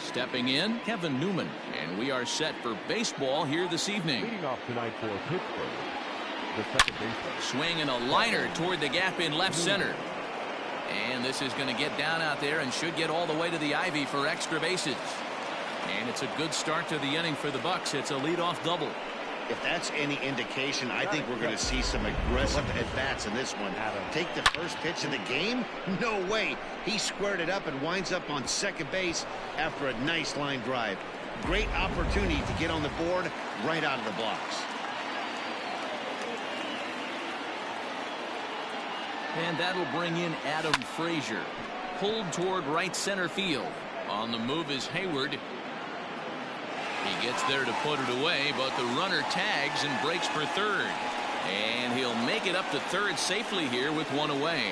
Stepping in, Kevin Newman. And we are set for baseball here this evening. Leading off tonight for Pittsburgh, the second baseman. Swinging a liner toward the gap in left center. And this is going to get down out there and should get all the way to the ivy for extra bases. And it's a good start to the inning for the Bucks. It's a leadoff double. If that's any indication, I think we're going to see some aggressive at-bats in this one. Take the first pitch of the game? No way. He squared it up and winds up on second base after a nice line drive. Great opportunity to get on the board right out of the blocks. And that'll bring in Adam Frazier. Pulled toward right center field. On the move is Hayward. He gets there to put it away, but the runner tags and breaks for third. And he'll make it up to third safely here with one away.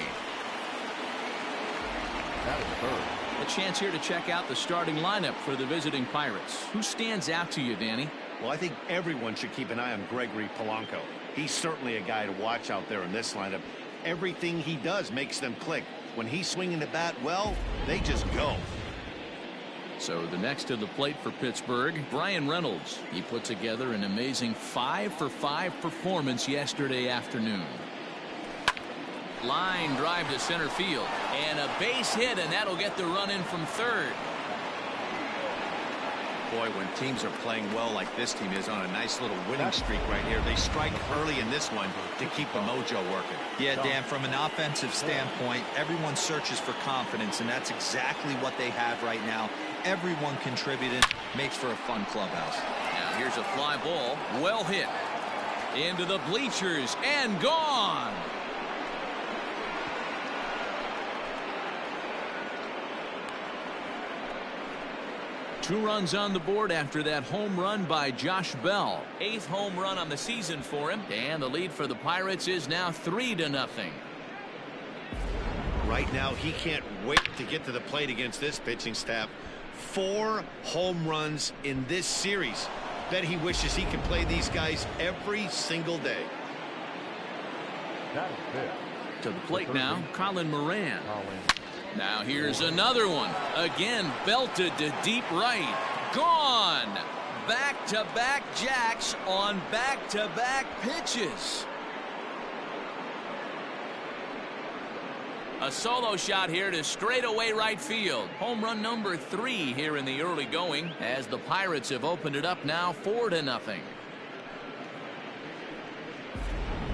That is third. A chance here to check out the starting lineup for the visiting Pirates. Who stands out to you, Danny? Well, I think everyone should keep an eye on Gregory Polanco. He's certainly a guy to watch out there in this lineup. Everything he does makes them click. When he's swinging the bat well, they just go. So the next to the plate for Pittsburgh, Brian Reynolds. He put together an amazing 5-for-5 performance yesterday afternoon. Line drive to center field. And a base hit, and that'll get the run in from third. Boy, when teams are playing well like this team is on a nice little winning streak right here, they strike early in this one to keep the mojo working. Yeah, Dan, from an offensive standpoint, everyone searches for confidence, and that's exactly what they have right now. Everyone contributed, makes for a fun clubhouse. Now here's a fly ball, well hit. Into the bleachers and gone. Two runs on the board after that home run by Josh Bell. 8th home run on the season for him. And the lead for the Pirates is now 3-0. Right now, he can't wait to get to the plate against this pitching staff. 4 home runs in this series. Bet he wishes he could play these guys every single day. That is fifth. To the plate now, Colin Moran. Now here's another one. Again, belted to deep right. Gone. Back-to-back jacks on back-to-back pitches. A solo shot here to straightaway right field. Home run number 3 here in the early going, as the Pirates have opened it up now 4-0.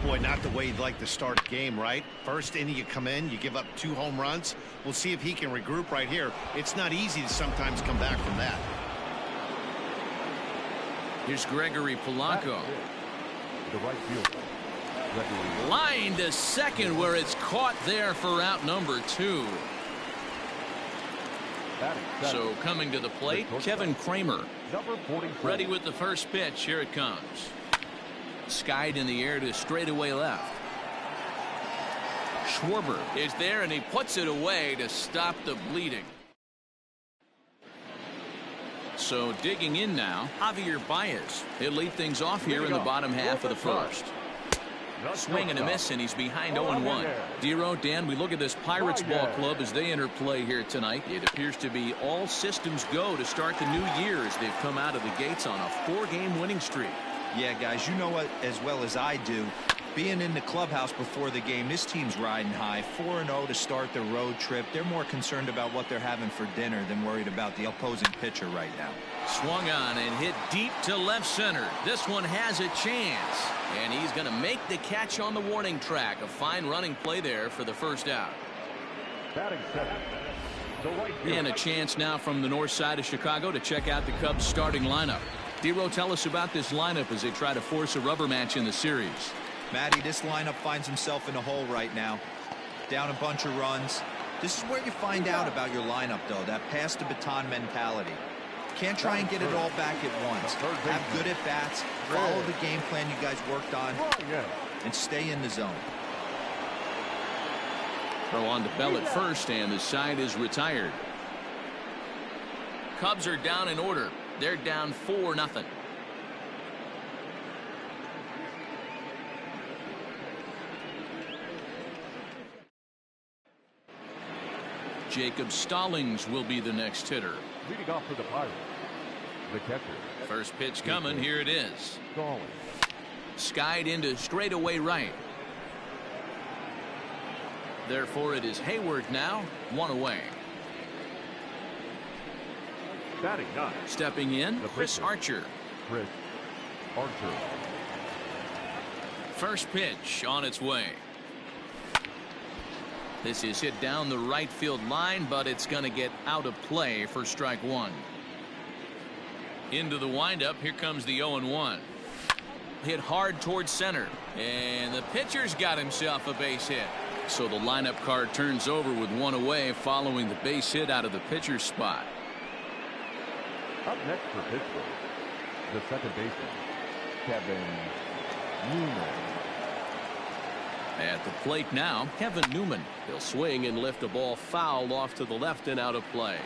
Boy, not the way you'd like to start a game, right? First inning, you come in, you give up 2 home runs. We'll see if he can regroup right here. It's not easy to sometimes come back from that. Here's Gregory Polanco. The right fielder. Line to second, where it's caught there for out number 2. So coming to the plate, Kevin Kramer. Number 44. Ready with the first pitch. Here it comes. Skied in the air to straightaway left. Schwarber is there, and he puts it away to stop the bleeding. So digging in now, Javier Baez. He'll lead things off here in the bottom half of the first. Swing and a miss, and he's behind 0-1. Dero, Dan, we look at this Pirates ball club as they enter play here tonight. It appears to be all systems go to start the new year as they've come out of the gates on a 4-game winning streak. Yeah, guys, you know what as well as I do. Being in the clubhouse before the game, this team's riding high. 4-0 to start their road trip. They're more concerned about what they're having for dinner than worried about the opposing pitcher right now. Swung on and hit deep to left center. This one has a chance. And he's going to make the catch on the warning track. A fine running play there for the first out. Batting seven. The right fielder. And a chance now from the north side of Chicago to check out the Cubs starting lineup. Dero, tell us about this lineup as they try to force a rubber match in the series. Matty, this lineup finds himself in a hole right now. Down a bunch of runs. This is where you find out about your lineup, though, that pass the baton mentality. Can't try and get it all back at once. Have good at bats, follow the game plan you guys worked on, and stay in the zone. Throw on to Bell at first, and the side is retired. Cubs are down in order. They're down 4-0. Jacob Stallings will be the next hitter. Leading off for the Pirates, the catcher. First pitch coming. Here it is. Stallings. Skied into straightaway right. Therefore, it is Hayward now, 1 away. Batting ninth. Stepping in, The Chris pitcher. Archer. Chris Archer. First pitch on its way. This is hit down the right field line, but it's going to get out of play for strike one. Into the windup. Here comes the 0-1. Hit hard towards center, and the pitcher's got himself a base hit. So the lineup card turns over with 1 away following the base hit out of the pitcher's spot. Up next for Pittsburgh, the second baseman, Kevin Newman. At the plate now, Kevin Newman. He'll swing and lift a ball foul off to the left and out of play.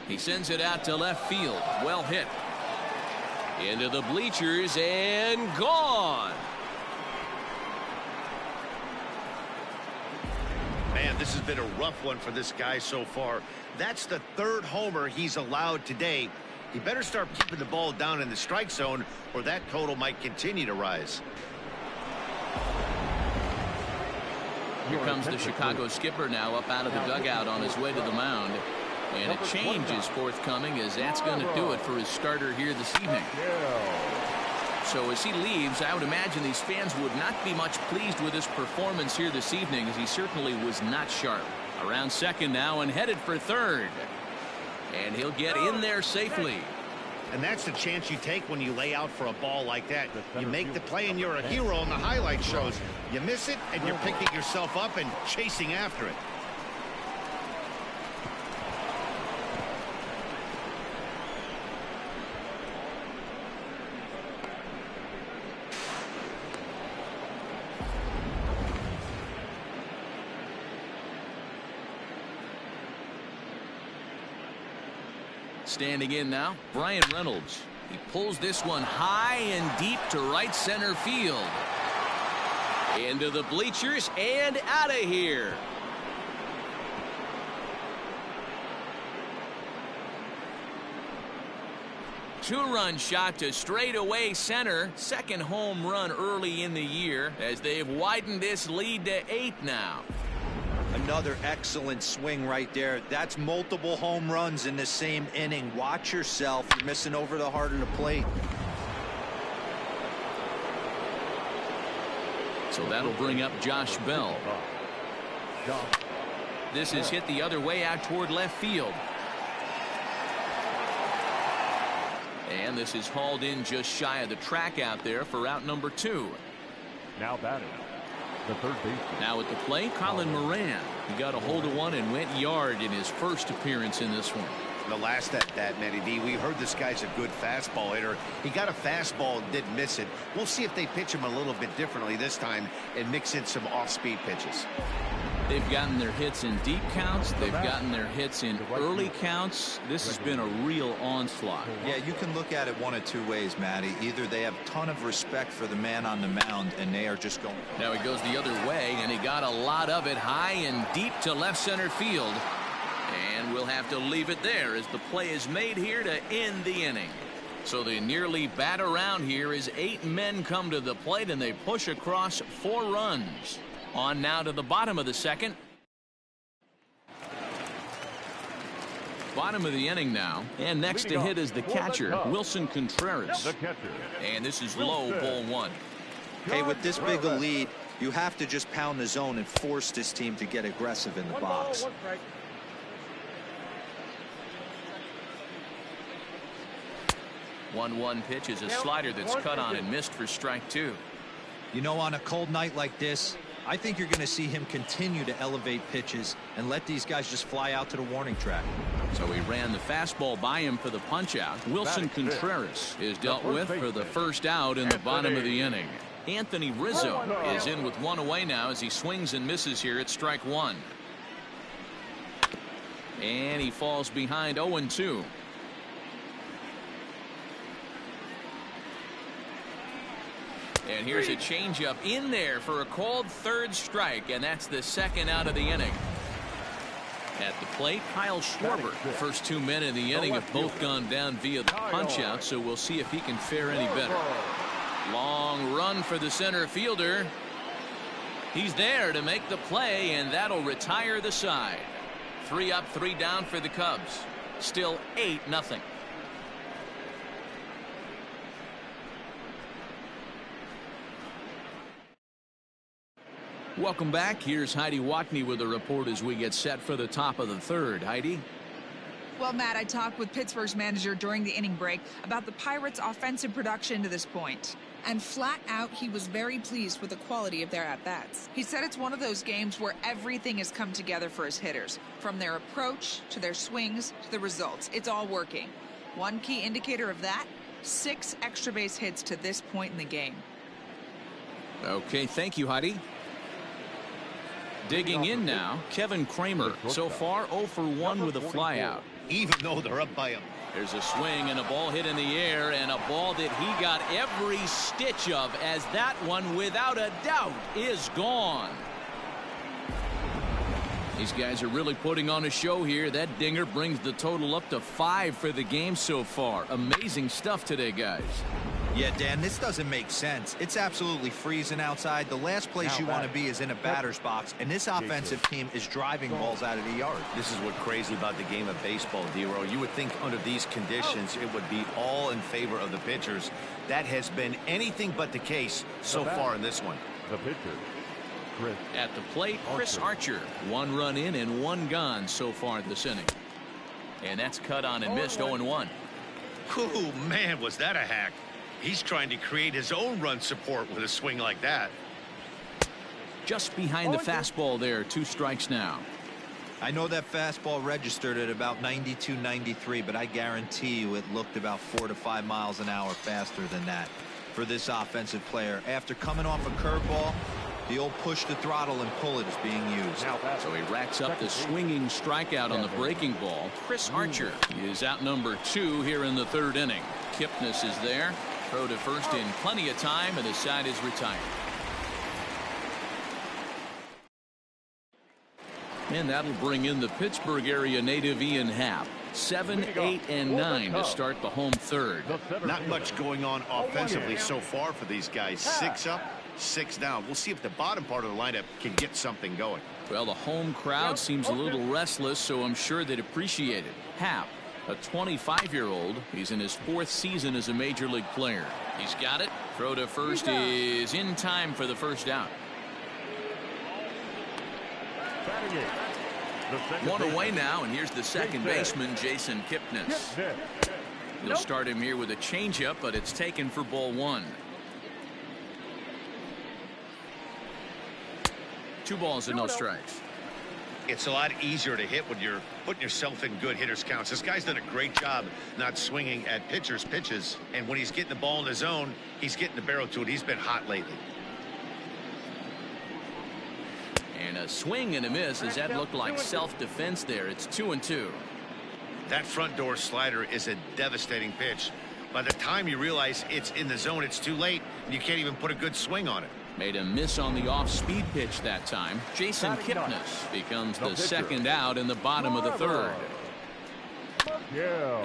He sends it out to left field. Well hit. Into the bleachers and gone. Man, this has been a rough one for this guy so far. That's the 3rd homer he's allowed today. He better start keeping the ball down in the strike zone, or that total might continue to rise. Here comes the Chicago skipper now up out of the dugout on his way to the mound. And a change is forthcoming, as that's going to do it for his starter here this evening. So as he leaves, I would imagine these fans would not be much pleased with his performance here this evening, as he certainly was not sharp. Around second now and headed for third. And he'll get in there safely. And that's the chance you take when you lay out for a ball like that. You make the play and you're a hero on the highlight shows. You miss it and you're picking yourself up and chasing after it. Standing in now, Brian Reynolds. He pulls this one high and deep to right center field. Into the bleachers and out of here. Two-run shot to straightaway center. Second home run early in the year, as they've widened this lead to 8 now. Another excellent swing right there. That's multiple home runs in the same inning. Watch yourself. You're missing over the heart of the plate. So that'll bring up Josh Bell. This is hit the other way out toward left field. And this is hauled in just shy of the track out there for out number 2. Now batting, the third baseman. Now at the plate, Colin Moran. He got a hold of one and went yard in his first appearance in this one. The last at bat, Matty D, we heard this guy's a good fastball hitter. He got a fastball and didn't miss it. We'll see if they pitch him a little bit differently this time and mix in some off-speed pitches. They've gotten their hits in deep counts. They've gotten their hits in early counts. This has been a real onslaught. Yeah, you can look at it one of two ways, Matty. Either they have a ton of respect for the man on the mound and they are just going. Now he goes the other way, and he got a lot of it high and deep to left center field. And we'll have to leave it there as the play is made here to end the inning. So they nearly bat around here as 8 men come to the plate, and they push across 4 runs. On now to the bottom of the second. Bottom of the inning now, and next to hit is the catcher, Wilson Contreras. The catcher. And this is low, ball 1. Hey, with this big a lead, you have to just pound the zone and force this team to get aggressive in the box. 1-1 pitch is a slider that's cut on and missed for strike 2. You know, on a cold night like this, I think you're going to see him continue to elevate pitches and let these guys just fly out to the warning track. So he ran the fastball by him for the punch out. Wilson Contreras is dealt with for the first out in the bottom of the inning. Anthony Rizzo is in with 1 away now as he swings and misses here at strike 1. And he falls behind 0-2. And here's a changeup in there for a called third strike, and that's the second out of the inning. At the plate, Kyle Schwarber. First 2 men in the inning have both gone down via the punch-out, so we'll see if he can fare any better. Long run for the center fielder. He's there to make the play, and that'll retire the side. 3 up, 3 down for the Cubs. Still 8-0. Welcome back. Here's Heidi Watney with a report as we get set for the top of the third. Heidi? Well, Matt, I talked with Pittsburgh's manager during the inning break about the Pirates' offensive production to this point. And flat out, he was very pleased with the quality of their at-bats. He said it's one of those games where everything has come together for his hitters. From their approach, to their swings, to the results. It's all working. One key indicator of that, 6 extra base hits to this point in the game. Okay, thank you, Heidi. Digging in now, Kevin Kramer. So far, 0 for 1 with a flyout. Even though they're up by him. There's a swing and a ball hit in the air, and a ball that he got every stitch of, as that one, without a doubt, is gone. These guys are really putting on a show here. That dinger brings the total up to 5 for the game so far. Amazing stuff today, guys. Yeah, Dan, this doesn't make sense. It's absolutely freezing outside. The last place you want to be is in a batter's box, and this offensive team is driving balls out of the yard. This is what's crazy about the game of baseball, D-Row. You would think under these conditions it would be all in favor of the pitchers. That has been anything but the case so far in this one. The pitcher, Chris. At the plate, Chris Archer. 1 run in and 1 gone so far this inning. And that's cut on and missed. 0-1. Oh, man, was that a hack. He's trying to create his own run support with a swing like that. Just behind the fastball there. 2 strikes now. I know that fastball registered at about 92, 93, but I guarantee you it looked about 4 to 5 miles an hour faster than that for this offensive player. After coming off a curveball, the old push the throttle and pull it is being used. So he racks up the swinging strikeout on the breaking ball. Chris Archer is out number 2 here in the 3rd inning. Kipnis is there. Throw to first in plenty of time, and the side is retired. And that'll bring in the Pittsburgh area native Ian Happ. 7, 8, and 9 to start the home 3rd. Not much going on offensively so far for these guys. 6 up, 6 down. We'll see if the bottom part of the lineup can get something going. Well, the home crowd seems a little restless, so I'm sure they'd appreciate it. Happ, a 25-year-old. He's in his 4th season as a major league player. He's got it. Throw to first is in time for the first out. 1 away now, and here's the second baseman, Jason Kipnis. He'll start him here with a changeup, but it's taken for ball 1. 2 balls and no strikes. It's a lot easier to hit when you're putting yourself in good hitters counts. This guy's done a great job not swinging at pitchers' pitches, and when he's getting the ball in the zone, he's getting the barrel to it. He's been hot lately. And a swing and a miss, as that looked like self-defense there. It's 2-2. That front door slider is a devastating pitch. By the time you realize it's in the zone, it's too late, and you can't even put a good swing on it. Made a miss on the off-speed pitch that time. Jason Kipnis becomes the second out in the bottom of the 3rd.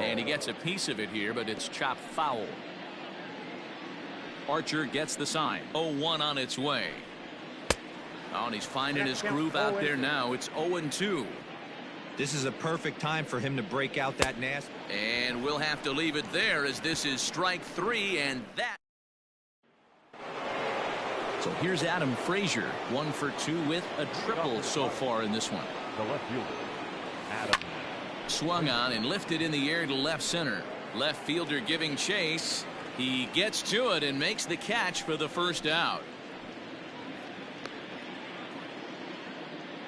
And he gets a piece of it here, but it's chopped foul. Archer gets the sign. 0-1 on its way. Oh, and he's finding his groove out there now. It's 0-2. This is a perfect time for him to break out that nasty. And we'll have to leave it there, as this is strike 3, and that. So here's Adam Frazier, 1 for 2 with a triple so far in this one. The left fielder, Adam. Swung on and lifted in the air to left center. Left fielder giving chase. He gets to it and makes the catch for the first out.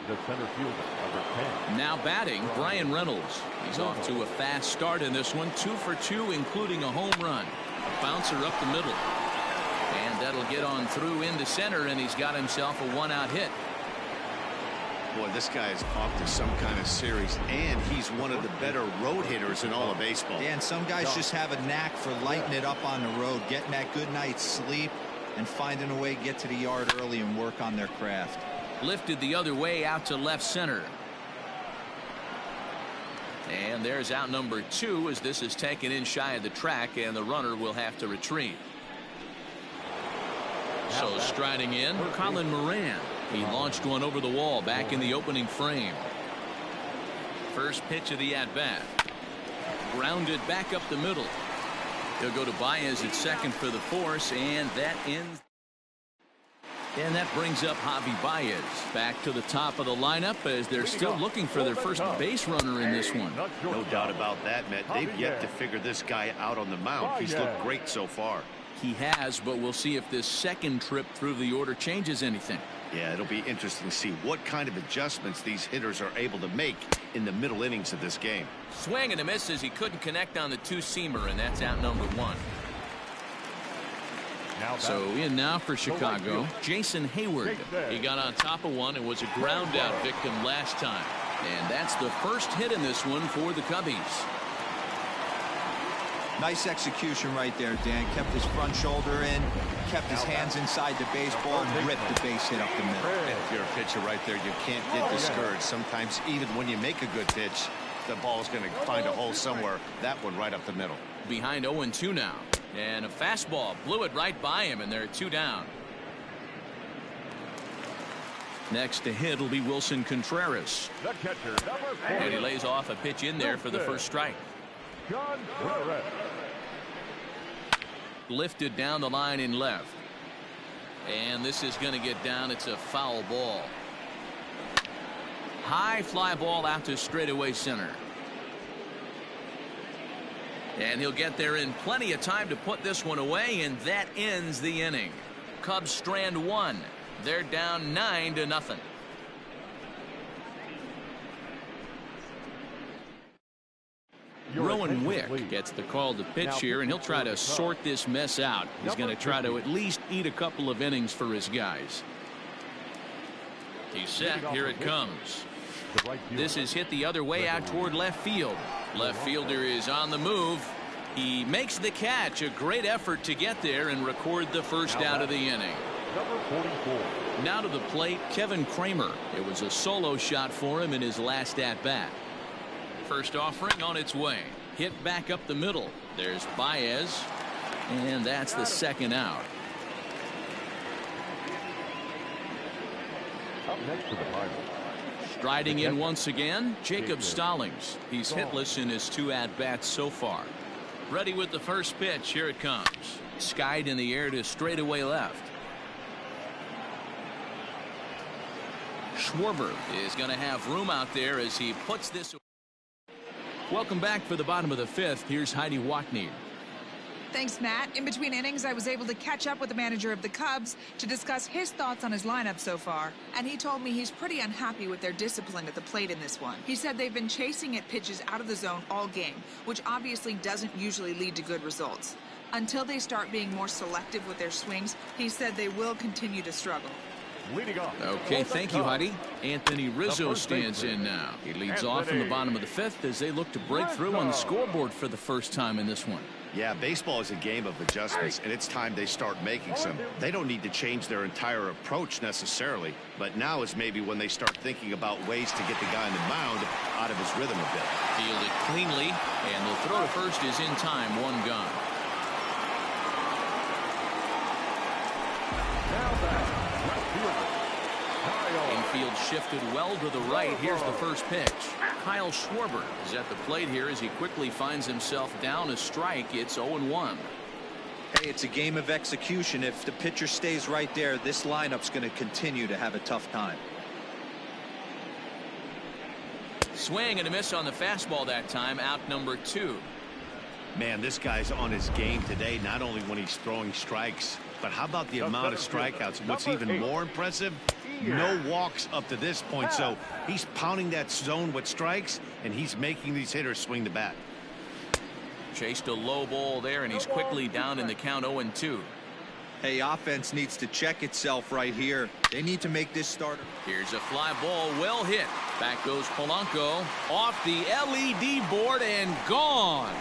The center fielder, number 10. Now batting, Brian Reynolds. He's off to a fast start in this one. 2 for 2, including a home run. A bouncer up the middle. And that'll get on through into center, and he's got himself a 1-out hit. Boy, this guy is off to some kind of series, and he's one of the better road hitters in all of baseball. Dan, some guys just have a knack for lighting it up on the road, getting that good night's sleep, and finding a way to get to the yard early and work on their craft. Lifted the other way out to left center. And there's out number 2 as this is taken in shy of the track, and the runner will have to retreat. So striding in, Colin Moran. He launched one over the wall back in the opening frame. First pitch of the at-bat. Grounded back up the middle. He'll go to Baez at second for the force, and that ends. And that brings up Javi Baez back to the top of the lineup as they're still looking for their first base runner in this one. No doubt about that, Matt. They've yet to figure this guy out on the mound. He's looked great so far. He has, but we'll see if this second trip through the order changes anything. Yeah, it'll be interesting to see what kind of adjustments these hitters are able to make in the middle innings of this game. Swing and a miss as he couldn't connect on the two-seamer, and that's out number 1. So in now for Chicago, Jason Hayward. He got on top of one and was a ground out victim last time. And that's the first hit in this one for the Cubbies. Nice execution right there, Dan. Kept his front shoulder in, kept his hands inside the baseball, and ripped the base hit up the middle. And if you're a pitcher right there, you can't get discouraged. Sometimes even when you make a good pitch, the ball's going to find a hole somewhere. That one right up the middle. Behind 0-2 now. And a fastball blew it right by him, and they're 2 down. Next to hit will be Wilson Contreras. The catcher, number 4. And he lays off a pitch in there for the first strike. Contreras. Lifted down the line in left. And this is going to get down. It's a foul ball. High fly ball out to straightaway center. And he'll get there in plenty of time to put this one away, and that ends the inning. Cubs strand 1. They're down 9-0. Rowan Wick gets the call to pitch here, and he'll try to sort this mess out. He's going to try to at least eat a couple of innings for his guys. He's set. Here it comes. This is hit the other way out toward left field. Left fielder is on the move. He makes the catch. A great effort to get there and record the first out of the inning. Number 44. Now to the plate, Kevin Kramer. It was a solo shot for him in his last at-bat. First offering on its way. Hit back up the middle. There's Baez. And that's the second out. Up next to the Pirates. Striding in once again, Jacob Stallings. He's hitless in his 2 at-bats so far. Ready with the first pitch. Here it comes. Skied in the air to straightaway left. Schwarber is going to have room out there as he puts this. Welcome back for the bottom of the 5th. Here's Heidi Watney. Thanks, Matt. In between innings, I was able to catch up with the manager of the Cubs to discuss his thoughts on his lineup so far. And he told me he's pretty unhappy with their discipline at the plate in this one. He said they've been chasing at pitches out of the zone all game, which obviously doesn't usually lead to good results. Until they start being more selective with their swings, he said they will continue to struggle. Okay, thank you, Heidi. Anthony Rizzo stands in now. He leads off in the bottom of the 5th as they look to break through on the scoreboard for the first time in this one. Yeah, baseball is a game of adjustments, and it's time they start making some. They don't need to change their entire approach necessarily, but now is maybe when they start thinking about ways to get the guy on the mound out of his rhythm a bit. Fielded cleanly, and the throw to first is in time. 1 gone. Infield shifted well to the right. Here's the first pitch. Kyle Schwarber is at the plate here as he quickly finds himself down a strike. It's 0-1. Hey, it's a game of execution. If the pitcher stays right there, this lineup's going to continue to have a tough time. Swing and a miss on the fastball that time. Out number 2. Man, this guy's on his game today, not only when he's throwing strikes, but how about the amount of strikeouts? What's even more impressive, no walks up to this point. So he's pounding that zone with strikes, and he's making these hitters swing the bat. Chased a low ball there, and he's quickly down in the count. 0-2. Hey, offense needs to check itself right here. They need to make this starter. Here's a fly ball, well hit. Back goes Polanco off the LED board and gone.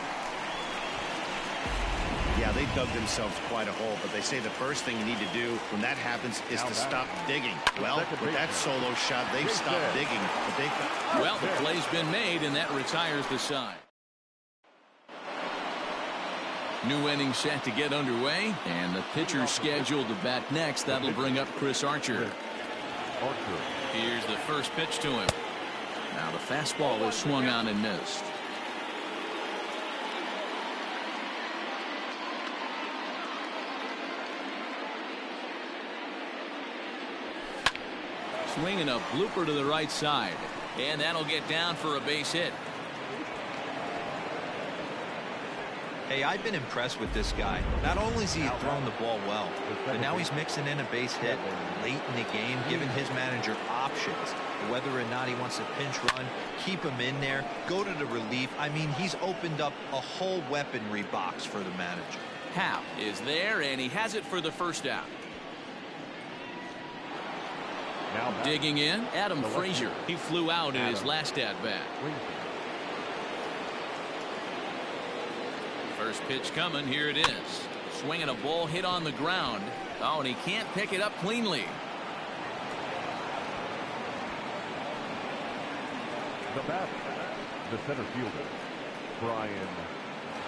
Yeah, they dug themselves quite a hole, but they say the first thing you need to do when that happens is to stop digging. Well, with that solo shot, they've stopped digging. But well, the play's been made, and that retires the side. New inning set to get underway, and the pitcher scheduled to bat next. That'll bring up Chris Archer. Here's the first pitch to him. Now the fastball is swung on and missed. Swinging a blooper to the right side, and that'll get down for a base hit. Hey, I've been impressed with this guy. Not only has he thrown the ball well, but now he's mixing in a base hit late in the game, giving his manager options. Whether or not he wants to pinch run, keep him in there, go to the relief. I mean, he's opened up a whole weaponry box for the manager. Happ is there, and he has it for the first out. Digging in, Adam Frazier. He flew out in his last at-bat. First pitch coming. Here it is. Swinging a ball hit on the ground. Oh, and he can't pick it up cleanly. The batter, the center fielder, Brian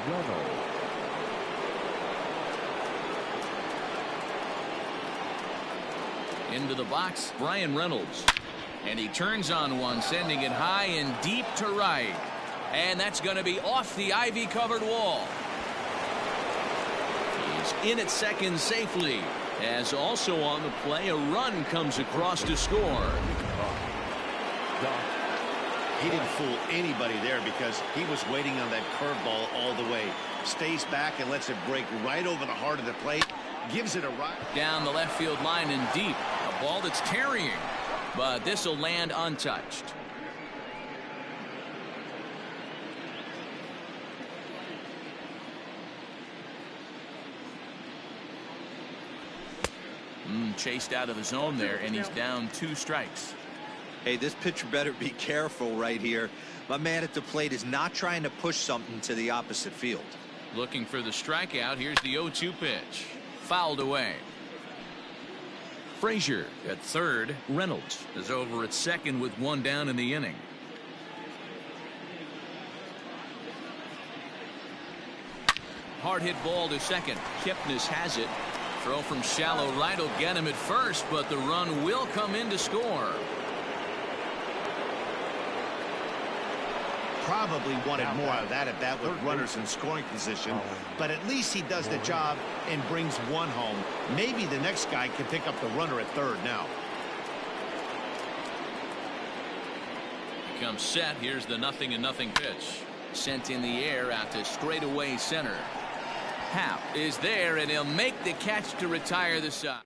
Reynolds. Into the box, Brian Reynolds. And he turns on one, sending it high and deep to right. And that's going to be off the ivy-covered wall. He's in at second safely. As also on the play, a run comes across to score. he didn't fool anybody there because he was waiting on that curveball all the way. Stays back and lets it break right over the heart of the plate. Gives it a right down the left field line and deep. A ball that's tarrying, but this will land untouched. Chased out of the zone there, and he's down 2 strikes. Hey, this pitcher better be careful right here. My man at the plate is not trying to push something to the opposite field. Looking for the strikeout. Here's the 0-2 pitch. Fouled away. Frazier at third. Reynolds is over at second with 1 down in the inning. Hard hit ball to second. Kipnis has it. Throw from shallow right will get him at first, but the run will come in to score. Probably wanted more out of that at bat with runners in scoring position, but at least he does the job and brings 1 home. Maybe the next guy can pick up the runner at third now. Comes set. Here's the 0-0 pitch. Sent in the air out to straightaway center. Happ is there, and he'll make the catch to retire the side.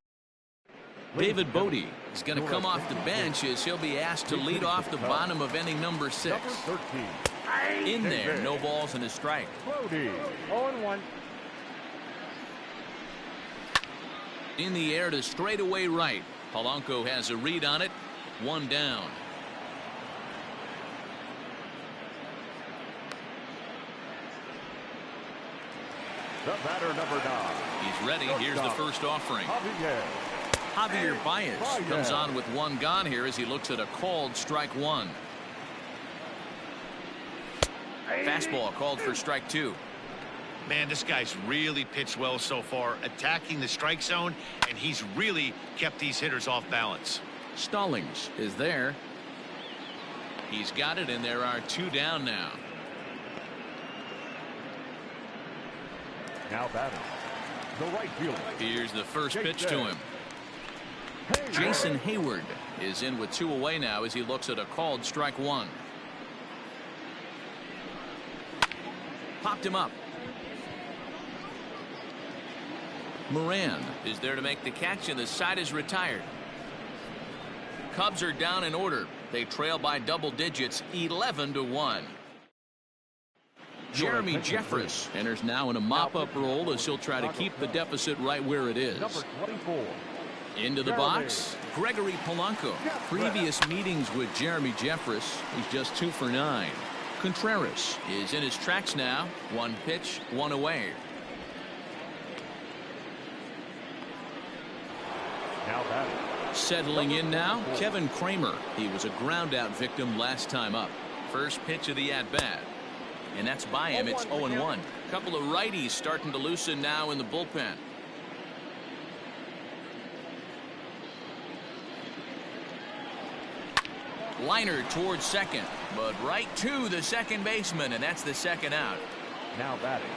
David Bodie is going to come off the bench as he'll be asked to lead off the bottom of inning number 6. In there, no balls and a strike. Bodie, 0-1. In the air to straightaway right. Polanco has a read on it. 1 down. The batter, number 9. He's ready. Here's the first offering. Javier Baez comes on with 1 gone here as he looks at a called strike 1. Fastball called for strike 2. Man, this guy's really pitched well so far, attacking the strike zone, and he's really kept these hitters off balance. Stallings is there. He's got it, and there are 2 down now. Now batting, the right fielder. Here's the first pitch to him. Jason Hayward is in with 2 away now as he looks at a called strike 1. Popped him up. Moran is there to make the catch, and the side is retired. Cubs are down in order. They trail by double digits, 11-1. Jeremy Jeffress enters now in a mop-up role as he'll try to keep the deficit right where it is. Number 24. Into the box, Gregory Polanco. Previous meetings with Jeremy Jeffress, he's just 2 for 9. Contreras is in his tracks now. 1 pitch, 1 away. Now batting. Settling in now, Kevin Kramer. He was a ground out victim last time up. First pitch of the at bat. And that's by him. It's 0-1. Couple of righties starting to loosen now in the bullpen. Liner towards second, but right to the second baseman, and that's the second out. Now batting.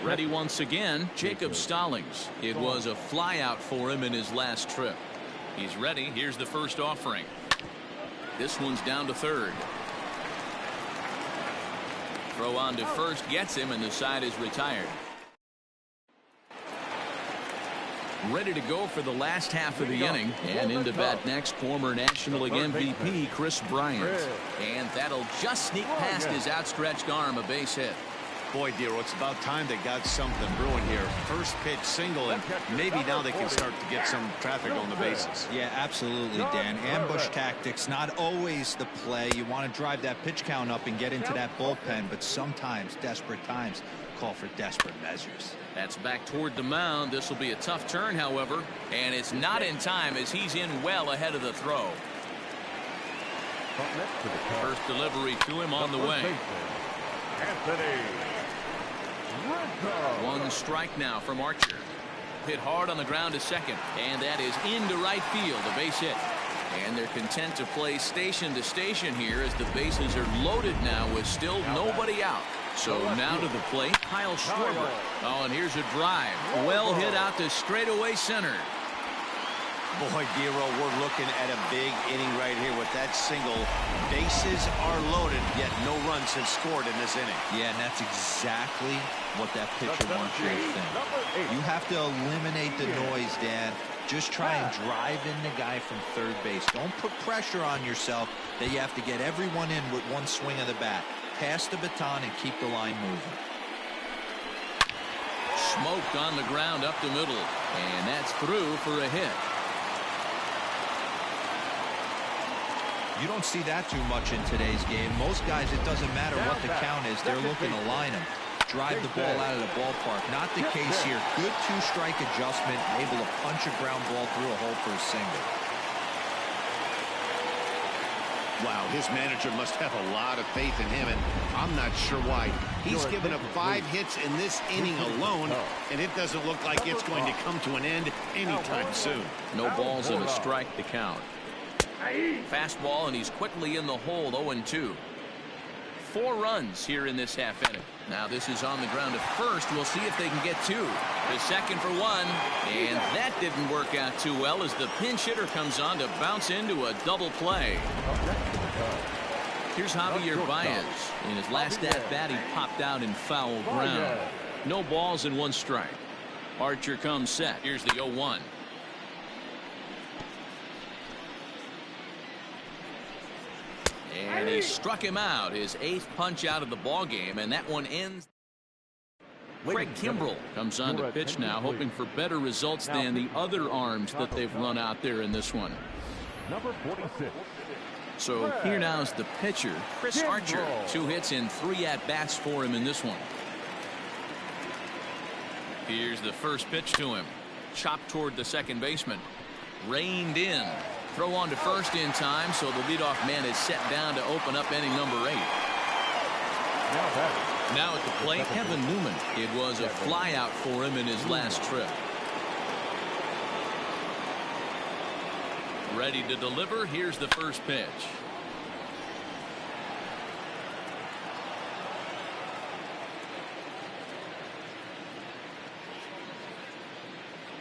Ready once again, Jacob Stallings. It was a flyout for him in his last trip. He's ready. Here's the first offering. This one's down to third. Throw on to first gets him, and the side is retired. Ready to go for the last half of the inning, and into bat next, former National League MVP Chris Bryant. And that'll just sneak past his outstretched arm, a base hit. Boy, Dero, it's about time they got something brewing here. First pitch single, and maybe now they can start to get some traffic on the bases. Yeah, absolutely, Dan. Ambush tactics, not always the play. You want to drive that pitch count up and get into that bullpen, but sometimes desperate times call for desperate measures. That's back toward the mound. This will be a tough turn, however, and it's not in time as he's in well ahead of the throw. First delivery to him on the way. One strike now from Archer. Hit hard on the ground to second, and that is into right field, a base hit. And they're content to play station to station here as the bases are loaded now with still nobody out. So now to the plate, Kyle Schwarber. Oh, and here's a drive. Well hit out to straightaway center. Boy, Dero, we're looking at a big inning right here with that single. Bases are loaded, yet no runs have scored in this inning. Yeah, and that's exactly what that pitcher wants you to think. You have to eliminate the noise, Dan. Just try and drive in the guy from third base. Don't put pressure on yourself that you have to get everyone in with one swing of the bat. Pass the baton and keep the line moving. Smoked on the ground up the middle, and that's through for a hit. You don't see that too much in today's game. Most guys, it doesn't matter what the count is. They're looking to line them, drive the ball out of the ballpark. Not the case here. Good two-strike adjustment, able to punch a ground ball through a hole for a single. Wow, his manager must have a lot of faith in him, and I'm not sure why. He's given up 5 hits in this inning alone, and it doesn't look like it's going to come to an end anytime soon. No balls and a strike to count. Fastball, and he's quickly in the hole. 0-2. 4 runs here in this half inning. Now this is on the ground at first. We'll see if they can get 2. The second for 1, and that didn't work out too well as the pinch hitter comes on to bounce into a double play. Here's Javier Baez. In his last at bat, he popped out in foul ground. No balls and 1 strike. Archer comes set. Here's the 0-1. And he struck him out, his 8th punch out of the ball game, and that one ends. Craig Kimbrell comes on to pitch now, hoping for better results than the other arms that they've run out there in this one. Number 46. So here now is the pitcher, Chris Archer. 2 hits and 3 at-bats for him in this one. Here's the first pitch to him. Chopped toward the second baseman. Reined in. Throw on to first in time, so the leadoff man is set down to open up inning number 8. Now at the plate, Kevin Newman. It was a flyout for him in his last trip. Ready to deliver. Here's the first pitch.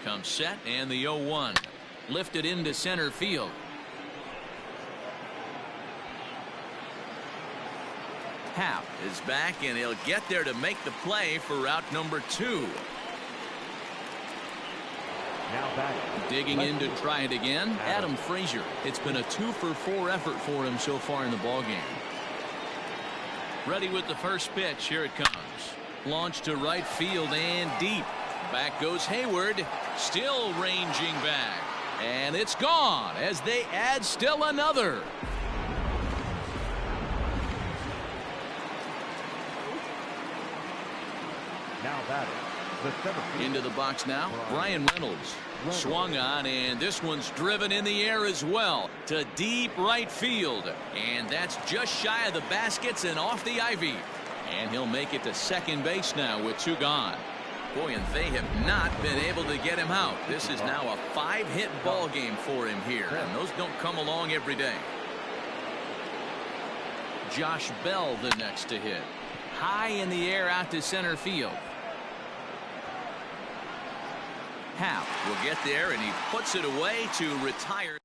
Comes set, and the 0-1. Lifted into center field. Happ is back, and he'll get there to make the play for route number 2. Now back. Digging in to try it again, Adam Frazier. It's been a 2-for-4 effort for him so far in the ballgame. Ready with the first pitch. Here it comes. Launched to right field and deep. Back goes Hayward. Still ranging back. And it's gone as they add still another. Now batting. The center fielder. Into the box now, Brian Reynolds. Swung on, and this one's driven in the air as well to deep right field. And that's just shy of the baskets and off the ivy. And he'll make it to second base now with 2 gone. Boy, and they have not been able to get him out. This is now a 5-hit ball game for him here, and those don't come along every day. Josh Bell the next to hit. High in the air out to center field. Happ will get there, and he puts it away to retire.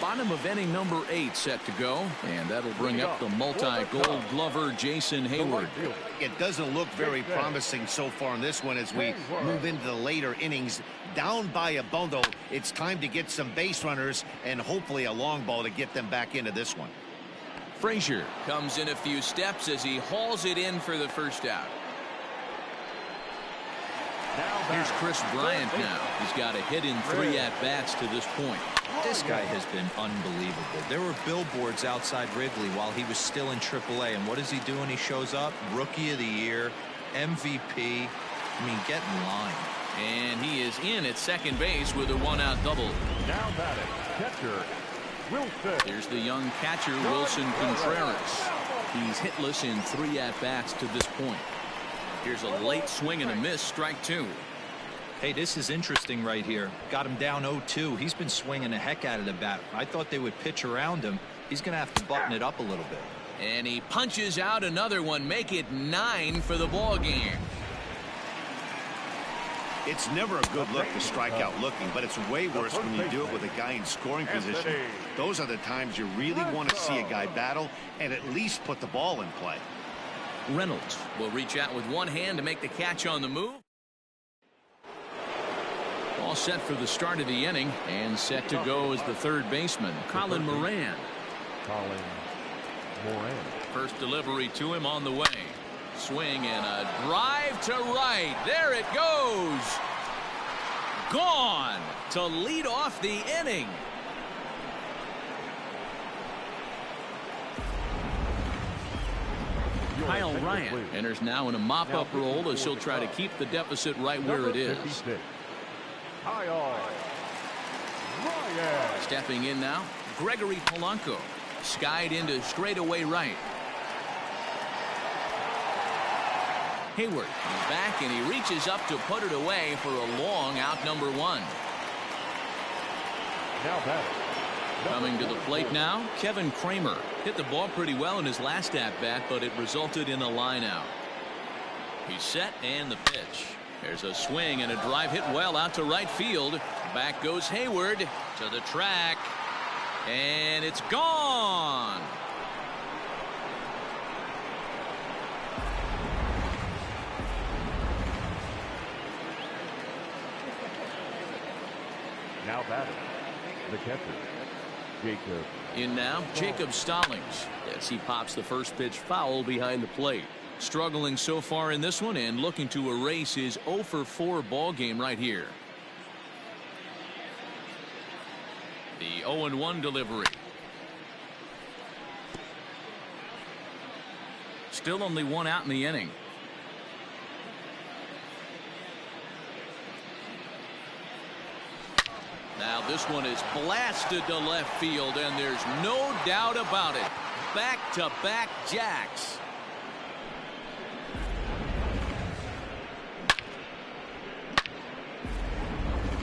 Bottom of inning number 8 set to go, and that'll bring up the multi-gold glover Jason Hayward. It doesn't look very promising so far in this one as we move into the later innings. Down by a bundle, it's time to get some base runners and hopefully a long ball to get them back into this one. Frazier comes in a few steps as he hauls it in for the first out. Here's Chris Bryant now. He's got a hit in 3 at-bats to this point. This guy has been unbelievable. There were billboards outside Wrigley while he was still in AAA, and what is he doing? He shows up, Rookie of the Year, MVP. I mean, get in line. And he is in at second base with a 1-out double. Now batting, catcher Wilson. Here's the young catcher Wilson Contreras. He's hitless in 3 at-bats to this point. Here's a late swing and a miss, strike 2. Hey, this is interesting right here. Got him down 0-2. He's been swinging the heck out of the bat. I thought they would pitch around him. He's going to have to button it up a little bit. And he punches out another one, make it 9 for the ball game. It's never a good look to strike out looking, but it's way worse when you do it with a guy in scoring position. Those are the times you really want to see a guy battle and at least put the ball in play. Reynolds will reach out with one hand to make the catch on the move. All set for the start of the inning, and set to go is the third baseman, Colin Moran. First delivery to him on the way. Swing and a drive to right. There it goes. Gone to lead off the inning. Kyle Ryan enters now in a mop-up role as he'll try to keep the deficit right where it is. Stepping in now, Gregory Polanco. Skied into straightaway right. Hayward is back, and he reaches up to put it away for a long out number 1. Coming to the plate now, Kevin Kramer. Hit the ball pretty well in his last at-bat, but it resulted in a line out. He's set, and the pitch. There's a swing and a drive hit well out to right field. Back goes Hayward to the track, and it's gone. Now batting, the catcher, Jacob. In now, Jacob Stallings, as he pops the first pitch foul behind the plate. Struggling so far in this one and looking to erase his 0-for-4 ball game right here. The 0-1 delivery. Still only 1 out in the inning. Now this one is blasted to left field, and there's no doubt about it. Back-to-back jacks.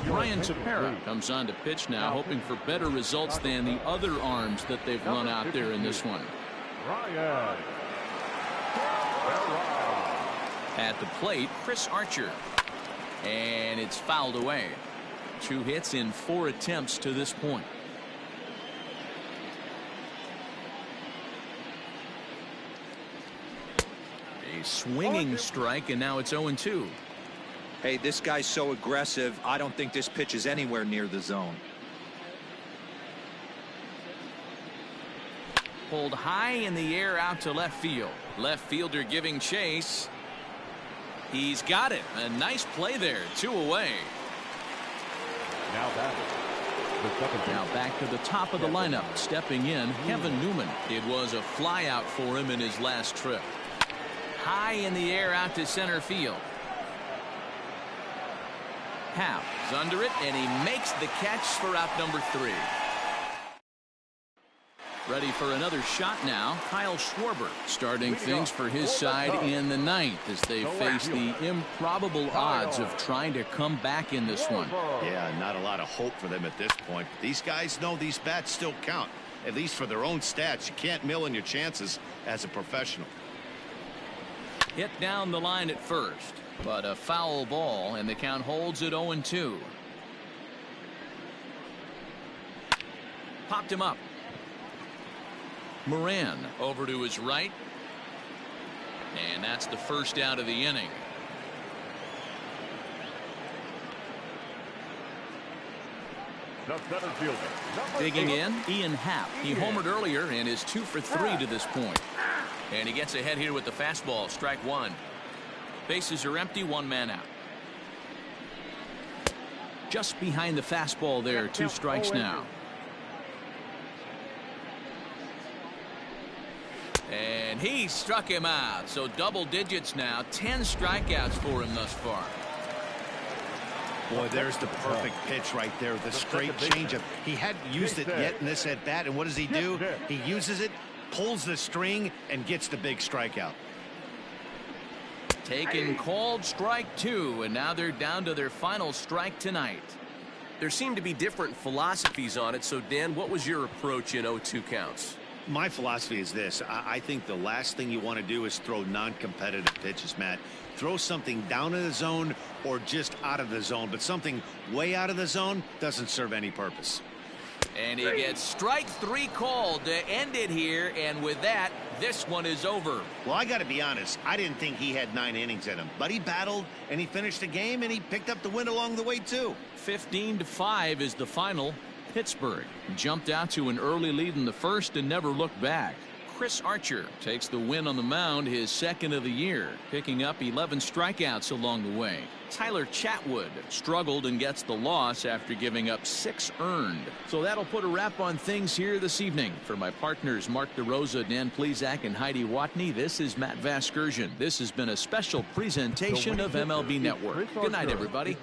Brian Tepera comes on to pitch now, hoping for better results than the other arms that they've run out there in this one. At the plate, Chris Archer. And it's fouled away. 2 hits in 4 attempts to this point. A swinging strike, and now it's 0-2. Hey, this guy's so aggressive. I don't think this pitch is anywhere near the zone. Pulled high in the air out to left field. Left fielder giving chase. He's got it. A nice play there. 2 away. Now back to the top of the lineup. Stepping in, Kevin Newman. It was a fly out for him in his last trip. high in the air out to center field. Happ is under it, and he makes the catch for out number 3. Ready for another shot now. Kyle Schwarber starting things for his side in the 9th as they face the improbable odds of trying to come back in this one. Yeah, not a lot of hope for them at this point. These guys know these bats still count, at least for their own stats. You can't mill in your chances as a professional. Hit down the line at first, but a foul ball, and the count holds at 0-2. Popped him up. Moran over to his right. And that's the first out of the inning. The center fielder, Digging in, Ian Happ. He homered earlier and is 2 for 3 to this point. And he gets ahead here with the fastball. Strike 1. Bases are empty. 1 man out. Just behind the fastball there. 2 strikes now. And he struck him out. So double digits now. 10 strikeouts for him thus far. Boy, there's the perfect pitch right there. The straight changeup. He hadn't used it yet in this at bat. And what does he do? He uses it, pulls the string, and gets the big strikeout. Taken, called, strike 2. And now they're down to their final strike tonight. There seem to be different philosophies on it. So, Dan, what was your approach in 0-2 counts? My philosophy is this. I think the last thing you want to do is throw non-competitive pitches, Matt. Throw something down in the zone or just out of the zone, but something way out of the zone doesn't serve any purpose. And he gets strike 3 called to end it here, and with that, this one is over. Well, I got to be honest. I didn't think he had 9 innings in him, but he battled and he finished the game and he picked up the win along the way too. 15-5 is the final. Pittsburgh jumped out to an early lead in the first and never looked back. Chris Archer takes the win on the mound, his 2nd of the year, picking up 11 strikeouts along the way. Tyler Chatwood struggled and gets the loss after giving up 6 earned. So that'll put a wrap on things here this evening. For my partners Mark DeRosa, Dan Plesac, and Heidi Watney, this is Matt Vasgersian. This has been a special presentation of MLB Network. Good night, everybody.